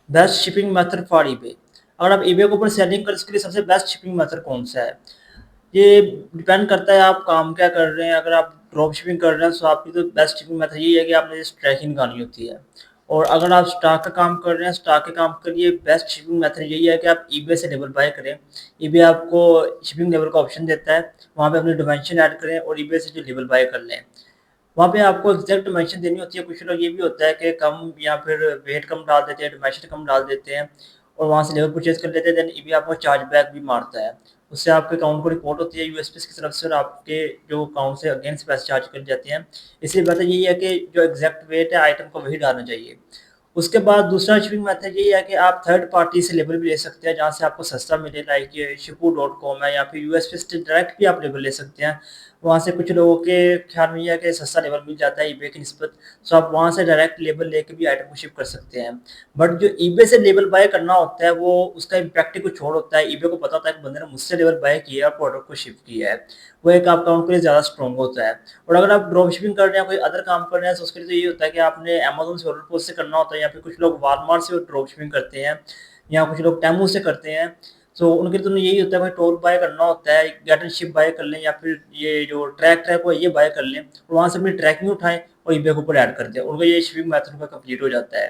Best shipping method for eBay. अगर आप eBay के ऊपर सेलिंग कर, इसके लिए सबसे बेस्ट शिपिंग मेथड कौन-सा है? ये डिपेंड करता है आप काम क्या कर रहे हैं। अगर आप ड्रॉप शिपिंग कर रहे हैं तो आपकी तो बेस्ट शिपिंग मेथड यही है कि आपने जस्ट ट्रैकिंग करनी होती है। और अगर आप स्टॉक का काम कर रहे हैं, स्टॉक के काम के लिए बेस्ट शिपिंग मेथड यही है कि आप ईबे से लेबल बाय करें। ईबे आपको शिपिंग लेबल का ऑप्शन देता है, वहाँ पे अपनी डायमेंशन ऐड करें और ईबे से जो लेबल बाय कर लें। वहाँ पे आपको एग्ज़ैक्ट डायमेंशन देनी होती है। कुछ लोग ये भी होता है कि कम या फिर वेट कम डाल देते हैं, डायमेंशन कम डाल देते हैं और वहाँ से लेवल परचेज़ कर लेते हैं, देन ईबे आपको चार्जबैक भी मारता है। उससे आपके अकाउंट को रिपोर्ट होती है यूएसपीएस की तरफ से और आपके जो अकाउंट से अगेंस्ट पैसे चार्ज कर जाते हैं। इसलिए बेहतर यही है कि जो एग्ज़ैक्ट वेट है आइटम का वही डालना चाहिए। उसके बाद दूसरा शिपिंग मेथड यही है कि आप थर्ड पार्टी से लेबल भी ले सकते हैं, जहाँ से आपको सस्ता मिले, लाइक ये शिपू.com है या फिर यूएसपीएस से डायरेक्ट भी आप लेबल ले सकते हैं। वहाँ से कुछ लोगों के ख्याल में ये है कि सस्ता लेबल मिल जाता है ईबे की निस्बत, सो आप वहाँ से डायरेक्ट लेबल लेके भी आइटम को शिप कर सकते हैं। बट जो ईबे से लेबल बाय करना होता है, वो उसका इम्पैक्ट ही कुछ और होता है। ईबे को पता होता है कि बंदे ने मुझसे लेबल बाय किया है और प्रोडक्ट को शिप किया है। वो एक आपका अकाउंट के लिए ज़्यादा स्ट्रॉन्ग होता है। और अगर आप ड्रॉप शिपिंग कर रहे हैं, कोई अदर काम कर रहे हैं, तो उसके लिए तो ये होता है कि आपने अमेज़न से ऑर्डर पोस्ट से करना होता है या फिर कुछ लोग वॉलमार्ट से ड्रॉप शिपिंग करते हैं या कुछ लोग टेमू से करते हैं। सो उनके लिए तो यही होता है, भाई टोल बाय करना होता है, गेट एंड शिप बाय कर लें या फिर ये जो ट्रैक है ये बाय कर लें और वहाँ से अपनी ट्रैकिंग उठाएँ और ईबे के ऊपर ऐड कर दें। उनका ये शिपिंग मेथड उनका कंप्लीट हो जाता है।